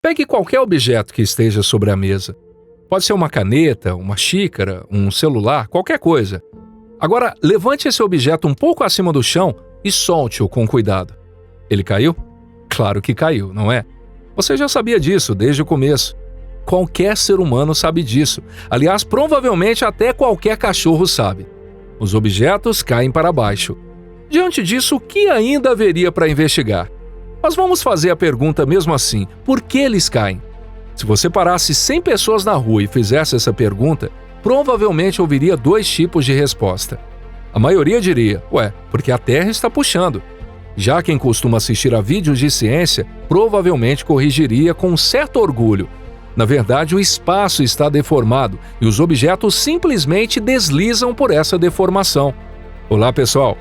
Pegue qualquer objeto que esteja sobre a mesa. Pode ser uma caneta, uma xícara, um celular, qualquer coisa. Agora, levante esse objeto um pouco acima do chão e solte-o com cuidado. Ele caiu? Claro que caiu, não é? Você já sabia disso desde o começo. Qualquer ser humano sabe disso. Aliás, provavelmente até qualquer cachorro sabe. Os objetos caem para baixo. Diante disso, o que ainda haveria para investigar? Mas vamos fazer a pergunta mesmo assim: por que eles caem? Se você parasse 100 pessoas na rua e fizesse essa pergunta, provavelmente ouviria 2 tipos de resposta. A maioria diria: porque a Terra está puxando. Já quem costuma assistir a vídeos de ciência, provavelmente corrigiria com um certo orgulho: na verdade, o espaço está deformado e os objetos simplesmente deslizam por essa deformação. Olá, pessoal!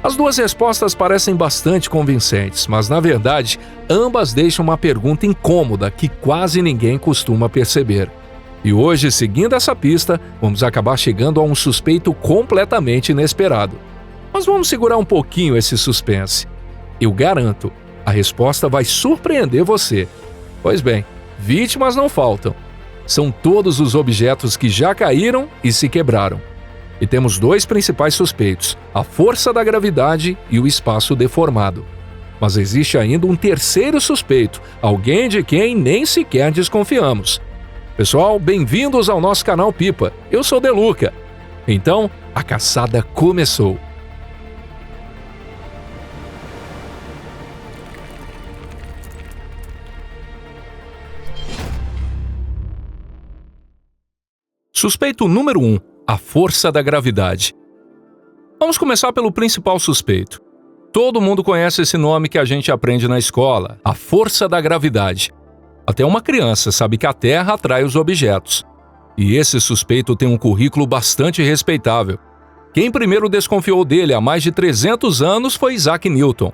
As 2 respostas parecem bastante convincentes, mas, na verdade, ambas deixam uma pergunta incômoda que quase ninguém costuma perceber. E hoje, seguindo essa pista, vamos acabar chegando a um suspeito completamente inesperado. Mas vamos segurar um pouquinho esse suspense. Eu garanto, a resposta vai surpreender você. Pois bem, vítimas não faltam. São todos os objetos que já caíram e se quebraram. E temos 2 principais suspeitos: a força da gravidade e o espaço deformado. Mas existe ainda um terceiro suspeito, alguém de quem nem sequer desconfiamos. Pessoal, bem-vindos ao nosso canal Pipa. Eu sou Deluca. Então, a caçada começou. Suspeito número 1. A força da gravidade. Vamos começar pelo principal suspeito. Todo mundo conhece esse nome que a gente aprende na escola: a força da gravidade. Até uma criança sabe que a Terra atrai os objetos. E esse suspeito tem um currículo bastante respeitável. Quem primeiro desconfiou dele há mais de 300 anos foi Isaac Newton.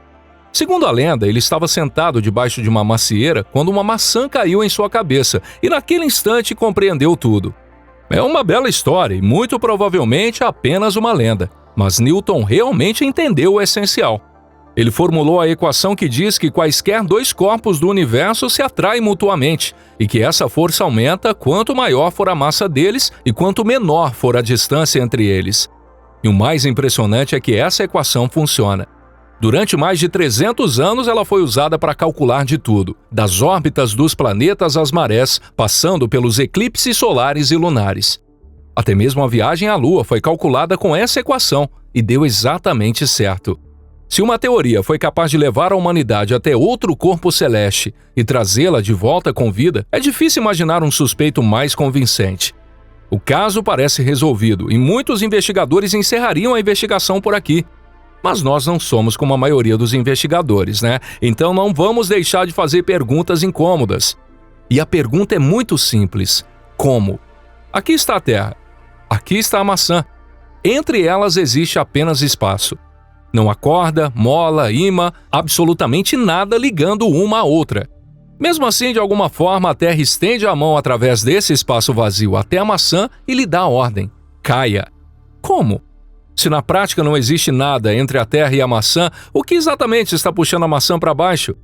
Segundo a lenda, ele estava sentado debaixo de uma macieira quando uma maçã caiu em sua cabeça e naquele instante compreendeu tudo. É uma bela história e muito provavelmente apenas uma lenda, mas Newton realmente entendeu o essencial. Ele formulou a equação que diz que quaisquer 2 corpos do universo se atraem mutuamente e que essa força aumenta quanto maior for a massa deles e quanto menor for a distância entre eles. E o mais impressionante é que essa equação funciona. Durante mais de 300 anos ela foi usada para calcular de tudo, das órbitas dos planetas às marés, passando pelos eclipses solares e lunares. Até mesmo a viagem à Lua foi calculada com essa equação e deu exatamente certo. Se uma teoria foi capaz de levar a humanidade até outro corpo celeste e trazê-la de volta com vida, é difícil imaginar um suspeito mais convincente. O caso parece resolvido e muitos investigadores encerrariam a investigação por aqui. Mas nós não somos como a maioria dos investigadores, né? Então não vamos deixar de fazer perguntas incômodas. E a pergunta é muito simples: como? Aqui está a Terra. Aqui está a maçã. Entre elas existe apenas espaço. Não há corda, mola, imã, absolutamente nada ligando uma à outra. Mesmo assim, de alguma forma, a Terra estende a mão através desse espaço vazio até a maçã e lhe dá a ordem: caia. Como? Se na prática não existe nada entre a Terra e a maçã, o que exatamente está puxando a maçã para baixo?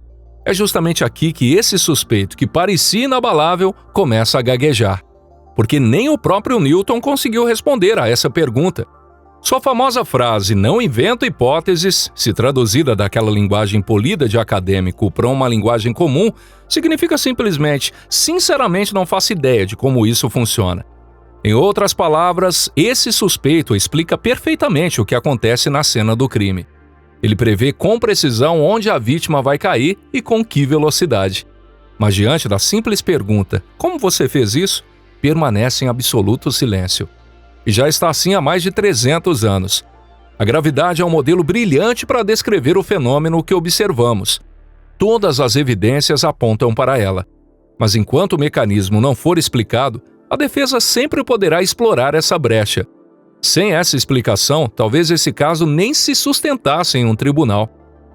É justamente aqui que esse suspeito, que parecia inabalável, começa a gaguejar. Porque nem o próprio Newton conseguiu responder a essa pergunta. Sua famosa frase "não invento hipóteses", se traduzida daquela linguagem polida de acadêmico para uma linguagem comum, significa simplesmente "sinceramente não faço ideia de como isso funciona". Em outras palavras, esse suspeito explica perfeitamente o que acontece na cena do crime. Ele prevê com precisão onde a vítima vai cair e com que velocidade. Mas diante da simples pergunta "como você fez isso?", permanece em absoluto silêncio. E já está assim há mais de 300 anos. A gravidade é um modelo brilhante para descrever o fenômeno que observamos. Todas as evidências apontam para ela. Mas enquanto o mecanismo não for explicado, a defesa sempre poderá explorar essa brecha. Sem essa explicação, talvez esse caso nem se sustentasse em um tribunal.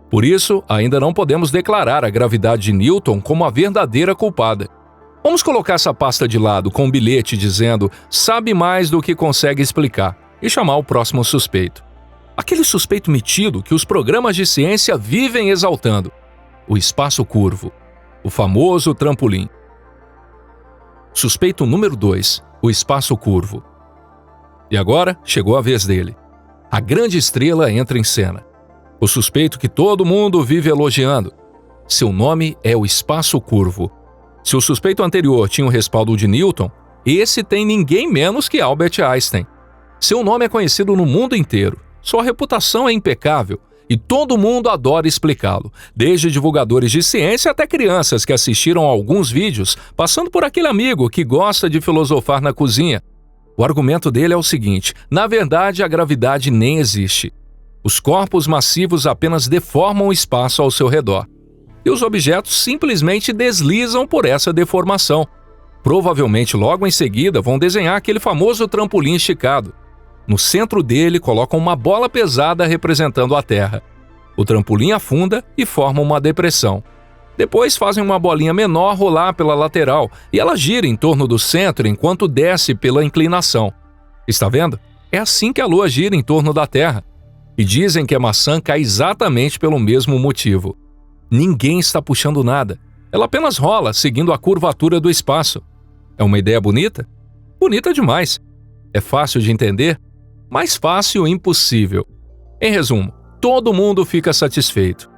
Por isso, ainda não podemos declarar a gravidade de Newton como a verdadeira culpada. Vamos colocar essa pasta de lado com um bilhete dizendo "sabe mais do que consegue explicar" e chamar o próximo suspeito. Aquele suspeito metido que os programas de ciência vivem exaltando: o espaço curvo. o famoso trampolim. Suspeito número 2, o espaço curvo. E agora chegou a vez dele. A grande estrela entra em cena. O suspeito que todo mundo vive elogiando. Seu nome é o espaço curvo. Se o suspeito anterior tinha o respaldo de Newton, esse tem ninguém menos que Albert Einstein. Seu nome é conhecido no mundo inteiro. Sua reputação é impecável e todo mundo adora explicá-lo, desde divulgadores de ciência até crianças que assistiram a alguns vídeos, passando por aquele amigo que gosta de filosofar na cozinha. O argumento dele é o seguinte: na verdade, a gravidade nem existe. Os corpos massivos apenas deformam o espaço ao seu redor. E os objetos simplesmente deslizam por essa deformação. Provavelmente logo em seguida vão desenhar aquele famoso trampolim esticado. No centro dele colocam uma bola pesada representando a Terra. O trampolim afunda e forma uma depressão. Depois fazem uma bolinha menor rolar pela lateral e ela gira em torno do centro enquanto desce pela inclinação. Está vendo? É assim que a Lua gira em torno da Terra. E dizem que a maçã cai exatamente pelo mesmo motivo. Ninguém está puxando nada. Ela apenas rola, seguindo a curvatura do espaço. É uma ideia bonita? Bonita demais. É fácil de entender? Mais fácil impossível. Em resumo, todo mundo fica satisfeito.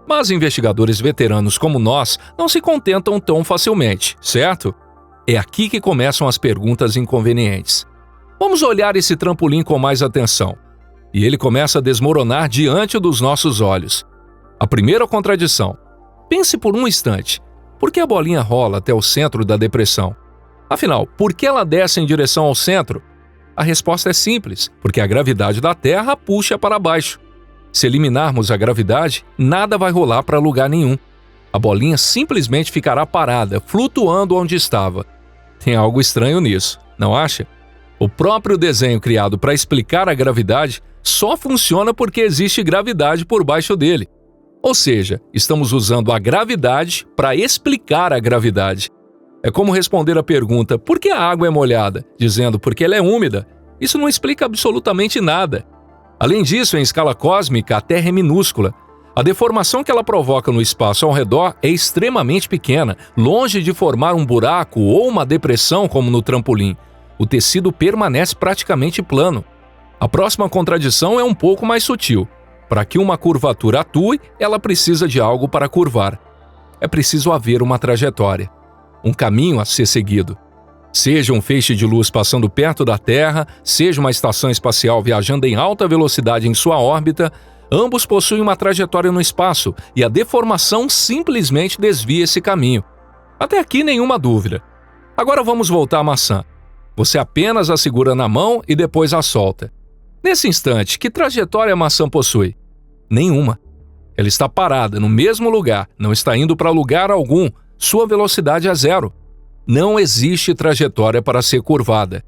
Mas investigadores veteranos como nós não se contentam tão facilmente, certo? É aqui que começam as perguntas inconvenientes. Vamos olhar esse trampolim com mais atenção. E ele começa a desmoronar diante dos nossos olhos. A primeira contradição. Pense por um instante. Por que a bolinha rola até o centro da depressão? Afinal, por que ela desce em direção ao centro? A resposta é simples, porque a gravidade da Terra a puxa para baixo. Se eliminarmos a gravidade, nada vai rolar para lugar nenhum. A bolinha simplesmente ficará parada, flutuando onde estava. Tem algo estranho nisso, não acha? O próprio desenho criado para explicar a gravidade só funciona porque existe gravidade por baixo dele. Ou seja, estamos usando a gravidade para explicar a gravidade. É como responder a pergunta: por que a água é molhada? Dizendo porque ela é úmida. Isso não explica absolutamente nada. Além disso, em escala cósmica, a Terra é minúscula. A deformação que ela provoca no espaço ao redor é extremamente pequena, longe de formar um buraco ou uma depressão como no trampolim. O tecido permanece praticamente plano. A próxima contradição é um pouco mais sutil. Para que uma curvatura atue, ela precisa de algo para curvar. É preciso haver uma trajetória, um caminho a ser seguido. Seja um feixe de luz passando perto da Terra, seja uma estação espacial viajando em alta velocidade em sua órbita, ambos possuem uma trajetória no espaço e a deformação simplesmente desvia esse caminho. Até aqui nenhuma dúvida. Agora vamos voltar à maçã. Você apenas a segura na mão e depois a solta. Nesse instante, que trajetória a maçã possui? Nenhuma. Ela está parada no mesmo lugar, não está indo para lugar algum. Sua velocidade é zero. Não existe trajetória para ser curvada.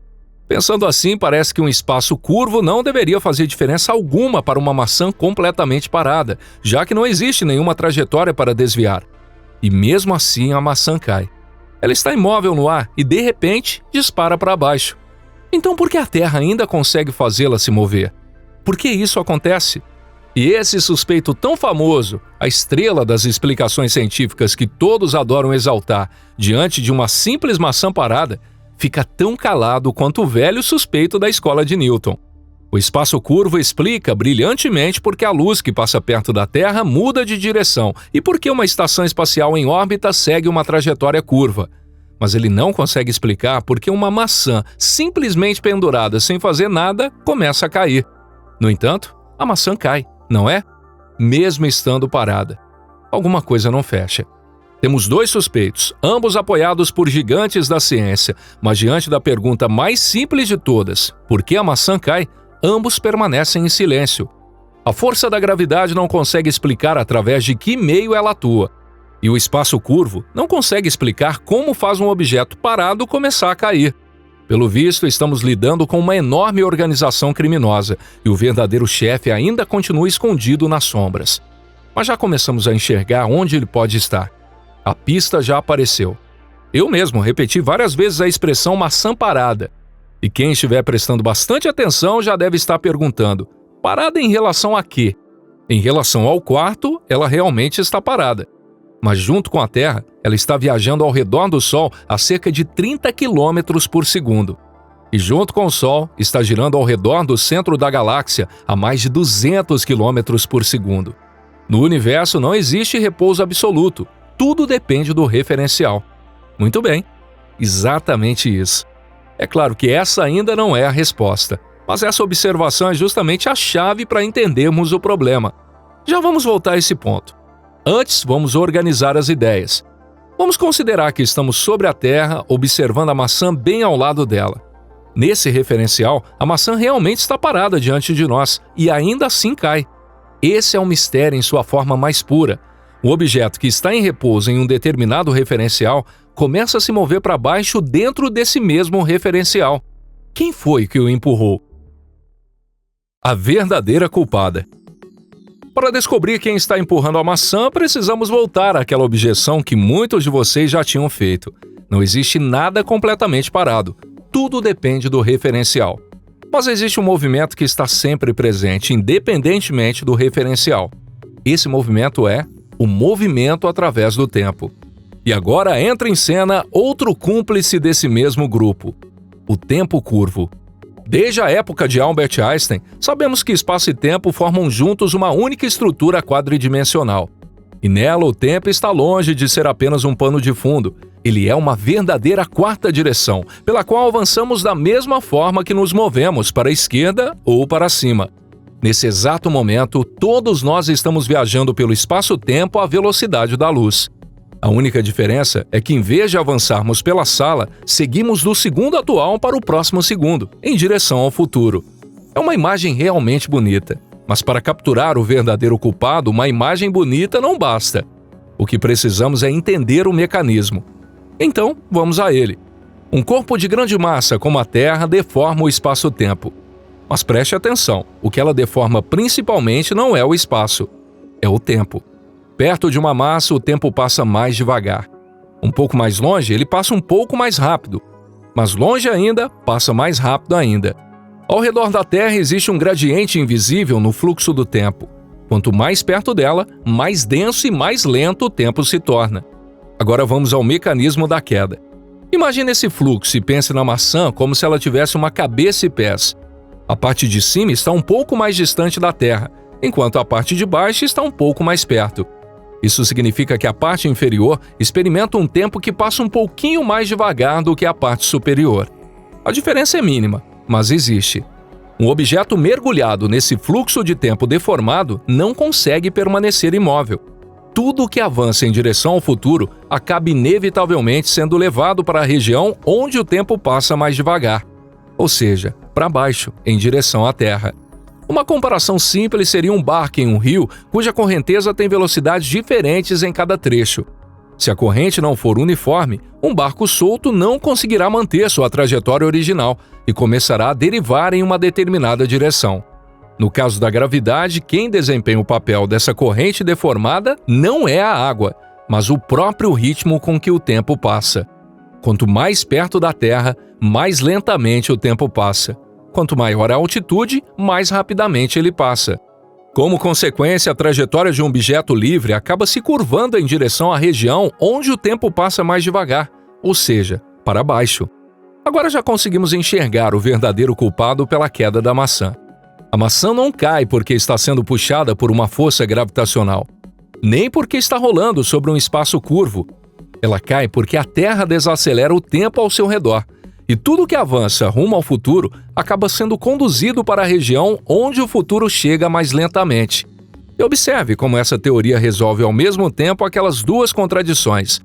Pensando assim, parece que um espaço curvo não deveria fazer diferença alguma para uma maçã completamente parada, já que não existe nenhuma trajetória para desviar. E mesmo assim a maçã cai. Ela está imóvel no ar e, de repente, dispara para baixo. Então por que a Terra ainda consegue fazê-la se mover? Por que isso acontece? E esse suspeito tão famoso, a estrela das explicações científicas que todos adoram exaltar diante de uma simples maçã parada, fica tão calado quanto o velho suspeito da escola de Newton. O espaço curvo explica brilhantemente por que a luz que passa perto da Terra muda de direção e por que uma estação espacial em órbita segue uma trajetória curva. Mas ele não consegue explicar por que uma maçã simplesmente pendurada sem fazer nada começa a cair. No entanto, a maçã cai, não é? Mesmo estando parada. Alguma coisa não fecha. Temos dois suspeitos, ambos apoiados por gigantes da ciência, mas diante da pergunta mais simples de todas, por que a maçã cai, ambos permanecem em silêncio. A força da gravidade não consegue explicar através de que meio ela atua. E o espaço curvo não consegue explicar como faz um objeto parado começar a cair. Pelo visto, estamos lidando com uma enorme organização criminosa e o verdadeiro chefe ainda continua escondido nas sombras. Mas já começamos a enxergar onde ele pode estar. A pista já apareceu. Eu mesmo repeti várias vezes a expressão maçã parada. E quem estiver prestando bastante atenção já deve estar perguntando: parada em relação a quê? Em relação ao quarto, ela realmente está parada. Mas junto com a Terra, ela está viajando ao redor do Sol a cerca de 30 km por segundo. E junto com o Sol, está girando ao redor do centro da galáxia a mais de 200 km por segundo. No universo não existe repouso absoluto, tudo depende do referencial. Muito bem, exatamente isso. É claro que essa ainda não é a resposta, mas essa observação é justamente a chave para entendermos o problema. Já vamos voltar a esse ponto. Antes, vamos organizar as ideias. Vamos considerar que estamos sobre a Terra, observando a maçã bem ao lado dela. Nesse referencial, a maçã realmente está parada diante de nós e ainda assim cai. Esse é um mistério em sua forma mais pura. O objeto que está em repouso em um determinado referencial começa a se mover para baixo dentro desse mesmo referencial. Quem foi que o empurrou? A verdadeira culpada. Para descobrir quem está empurrando a maçã, precisamos voltar àquela objeção que muitos de vocês já tinham feito. Não existe nada completamente parado. Tudo depende do referencial. Mas existe um movimento que está sempre presente, independentemente do referencial. Esse movimento é o movimento através do tempo. E agora entra em cena outro cúmplice desse mesmo grupo, o tempo curvo. Desde a época de Albert Einstein, sabemos que espaço e tempo formam juntos uma única estrutura quadridimensional. E nela o tempo está longe de ser apenas um pano de fundo. Ele é uma verdadeira quarta direção, pela qual avançamos da mesma forma que nos movemos para a esquerda ou para cima. Nesse exato momento, todos nós estamos viajando pelo espaço-tempo à velocidade da luz. A única diferença é que, em vez de avançarmos pela sala, seguimos do segundo atual para o próximo segundo, em direção ao futuro. É uma imagem realmente bonita, mas para capturar o verdadeiro culpado, uma imagem bonita não basta. O que precisamos é entender o mecanismo. Então, vamos a ele. Um corpo de grande massa, como a Terra, deforma o espaço-tempo. Mas preste atenção, o que ela deforma principalmente não é o espaço, é o tempo. Perto de uma massa, o tempo passa mais devagar. Um pouco mais longe, ele passa um pouco mais rápido. Mas longe ainda, passa mais rápido ainda. Ao redor da Terra existe um gradiente invisível no fluxo do tempo. Quanto mais perto dela, mais denso e mais lento o tempo se torna. Agora vamos ao mecanismo da queda. Imagine esse fluxo e pense na maçã como se ela tivesse uma cabeça e pés. A parte de cima está um pouco mais distante da Terra, enquanto a parte de baixo está um pouco mais perto. Isso significa que a parte inferior experimenta um tempo que passa um pouquinho mais devagar do que a parte superior. A diferença é mínima, mas existe. Um objeto mergulhado nesse fluxo de tempo deformado não consegue permanecer imóvel. Tudo que avança em direção ao futuro acaba inevitavelmente sendo levado para a região onde o tempo passa mais devagar, ou seja, para baixo, em direção à Terra. Uma comparação simples seria um barco em um rio cuja correnteza tem velocidades diferentes em cada trecho. Se a corrente não for uniforme, um barco solto não conseguirá manter sua trajetória original e começará a derivar em uma determinada direção. No caso da gravidade, quem desempenha o papel dessa corrente deformada não é a água, mas o próprio ritmo com que o tempo passa. Quanto mais perto da Terra, mais lentamente o tempo passa. Quanto maior a altitude, mais rapidamente ele passa. Como consequência, a trajetória de um objeto livre acaba se curvando em direção à região onde o tempo passa mais devagar, ou seja, para baixo. Agora já conseguimos enxergar o verdadeiro culpado pela queda da maçã. A maçã não cai porque está sendo puxada por uma força gravitacional, nem porque está rolando sobre um espaço curvo. Ela cai porque a Terra desacelera o tempo ao seu redor, e tudo que avança rumo ao futuro acaba sendo conduzido para a região onde o futuro chega mais lentamente. E observe como essa teoria resolve ao mesmo tempo aquelas duas contradições.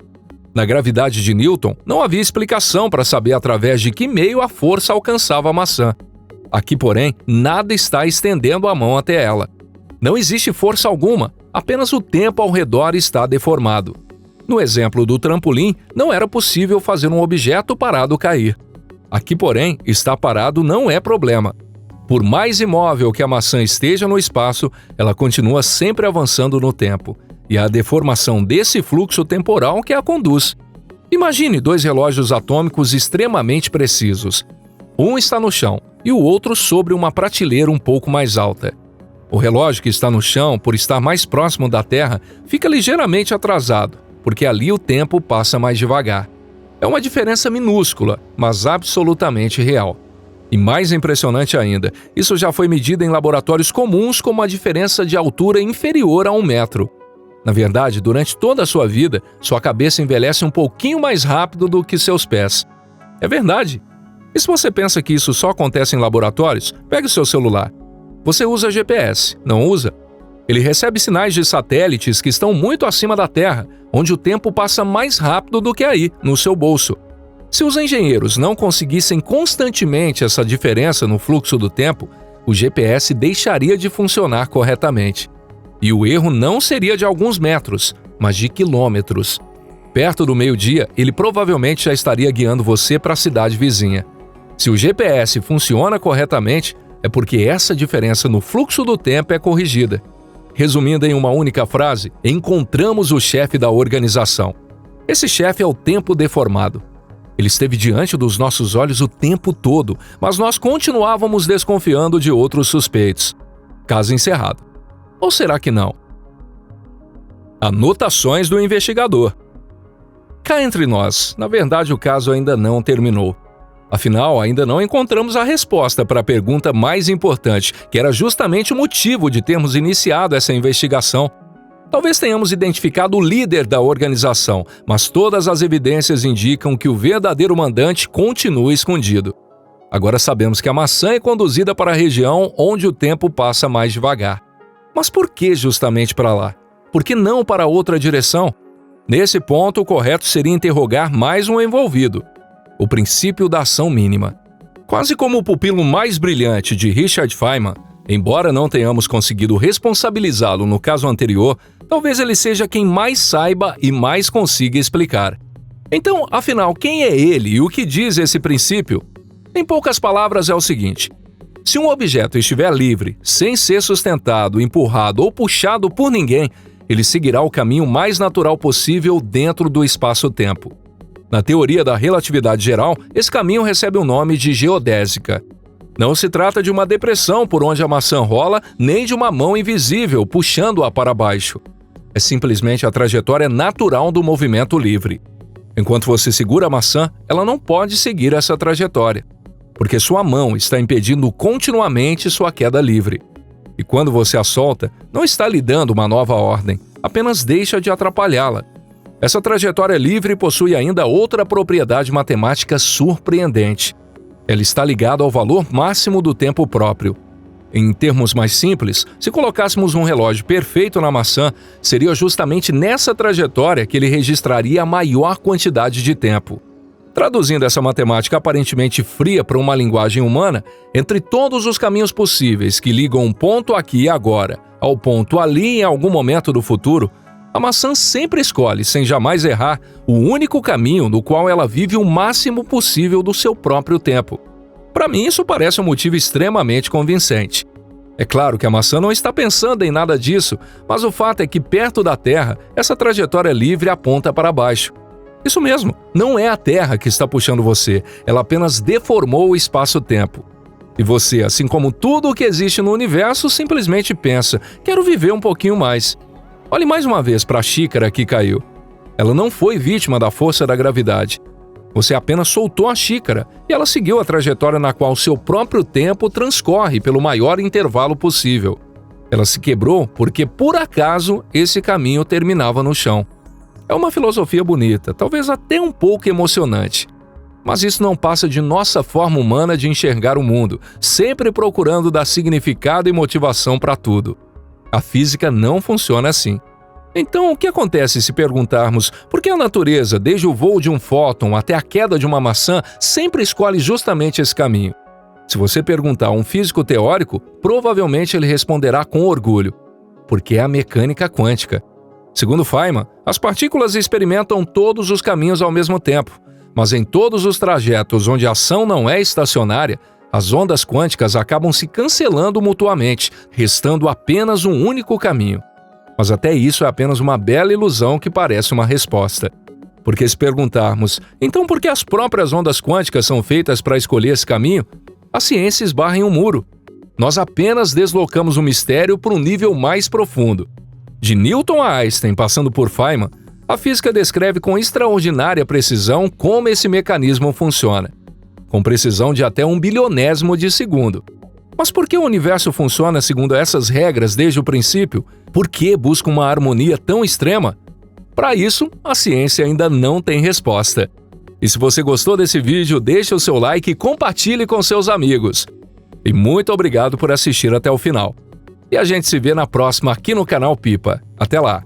Na gravidade de Newton, não havia explicação para saber através de que meio a força alcançava a maçã. Aqui, porém, nada está estendendo a mão até ela. Não existe força alguma, apenas o tempo ao redor está deformado. No exemplo do trampolim, não era possível fazer um objeto parado cair. Aqui, porém, estar parado não é problema. Por mais imóvel que a maçã esteja no espaço, ela continua sempre avançando no tempo. E é a deformação desse fluxo temporal que a conduz. Imagine dois relógios atômicos extremamente precisos. Um está no chão e o outro sobre uma prateleira um pouco mais alta. O relógio que está no chão, por estar mais próximo da Terra, fica ligeiramente atrasado, porque ali o tempo passa mais devagar. É uma diferença minúscula, mas absolutamente real. E mais impressionante ainda, isso já foi medido em laboratórios comuns como a diferença de altura inferior a 1 metro. Na verdade, durante toda a sua vida, sua cabeça envelhece um pouquinho mais rápido do que seus pés. É verdade. E se você pensa que isso só acontece em laboratórios, pegue o seu celular. Você usa GPS, não usa? Ele recebe sinais de satélites que estão muito acima da Terra, onde o tempo passa mais rápido do que aí, no seu bolso. Se os engenheiros não conseguissem constantemente essa diferença no fluxo do tempo, o GPS deixaria de funcionar corretamente. E o erro não seria de alguns metros, mas de quilômetros. Perto do meio-dia, ele provavelmente já estaria guiando você para a cidade vizinha. Se o GPS funciona corretamente, é porque essa diferença no fluxo do tempo é corrigida. Resumindo em uma única frase, encontramos o chefe da organização. Esse chefe é o tempo deformado. Ele esteve diante dos nossos olhos o tempo todo, mas nós continuávamos desconfiando de outros suspeitos. Caso encerrado. Ou será que não? Anotações do investigador. Cá entre nós, na verdade o caso ainda não terminou. Afinal, ainda não encontramos a resposta para a pergunta mais importante, que era justamente o motivo de termos iniciado essa investigação. Talvez tenhamos identificado o líder da organização, mas todas as evidências indicam que o verdadeiro mandante continua escondido. Agora sabemos que a maçã é conduzida para a região onde o tempo passa mais devagar. Mas por que justamente para lá? Por que não para outra direção? Nesse ponto, o correto seria interrogar mais um envolvido. O princípio da ação mínima. Quase como o pupilo mais brilhante de Richard Feynman, embora não tenhamos conseguido responsabilizá-lo no caso anterior, talvez ele seja quem mais saiba e mais consiga explicar. Então, afinal, quem é ele e o que diz esse princípio? Em poucas palavras, é o seguinte: se um objeto estiver livre, sem ser sustentado, empurrado ou puxado por ninguém, ele seguirá o caminho mais natural possível dentro do espaço-tempo. Na teoria da relatividade geral, esse caminho recebe o nome de geodésica. Não se trata de uma depressão por onde a maçã rola, nem de uma mão invisível puxando-a para baixo. É simplesmente a trajetória natural do movimento livre. Enquanto você segura a maçã, ela não pode seguir essa trajetória, porque sua mão está impedindo continuamente sua queda livre. E quando você a solta, não está lhe dando uma nova ordem, apenas deixa de atrapalhá-la. Essa trajetória livre possui ainda outra propriedade matemática surpreendente. Ela está ligada ao valor máximo do tempo próprio. Em termos mais simples, se colocássemos um relógio perfeito na maçã, seria justamente nessa trajetória que ele registraria a maior quantidade de tempo. Traduzindo essa matemática aparentemente fria para uma linguagem humana, entre todos os caminhos possíveis que ligam um ponto aqui e agora ao ponto ali em algum momento do futuro, a maçã sempre escolhe, sem jamais errar, o único caminho no qual ela vive o máximo possível do seu próprio tempo. Para mim, isso parece um motivo extremamente convincente. É claro que a maçã não está pensando em nada disso, mas o fato é que perto da Terra, essa trajetória livre aponta para baixo. Isso mesmo, não é a Terra que está puxando você, ela apenas deformou o espaço-tempo. E você, assim como tudo o que existe no universo, simplesmente pensa: quero viver um pouquinho mais. Olhe mais uma vez para a xícara que caiu. Ela não foi vítima da força da gravidade. Você apenas soltou a xícara e ela seguiu a trajetória na qual seu próprio tempo transcorre pelo maior intervalo possível. Ela se quebrou porque, por acaso, esse caminho terminava no chão. É uma filosofia bonita, talvez até um pouco emocionante. Mas isso não passa de nossa forma humana de enxergar o mundo, sempre procurando dar significado e motivação para tudo. A física não funciona assim. Então, o que acontece se perguntarmos por que a natureza, desde o voo de um fóton até a queda de uma maçã, sempre escolhe justamente esse caminho? Se você perguntar a um físico teórico, provavelmente ele responderá com orgulho: porque é a mecânica quântica. Segundo Feynman, as partículas experimentam todos os caminhos ao mesmo tempo, mas em todos os trajetos onde a ação não é estacionária, as ondas quânticas acabam se cancelando mutuamente, restando apenas um único caminho. Mas até isso é apenas uma bela ilusão que parece uma resposta. Porque se perguntarmos, então por que as próprias ondas quânticas são feitas para escolher esse caminho? A ciência esbarra em um muro. Nós apenas deslocamos o mistério para um nível mais profundo. De Newton a Einstein, passando por Feynman, A física descreve com extraordinária precisão como esse mecanismo funciona, com precisão de até 1/1000º de segundo. Mas por que o universo funciona segundo essas regras desde o princípio? Por que busca uma harmonia tão extrema? Para isso, a ciência ainda não tem resposta. E se você gostou desse vídeo, deixe o seu like e compartilhe com seus amigos. E muito obrigado por assistir até o final. E a gente se vê na próxima aqui no canal Pipa. Até lá!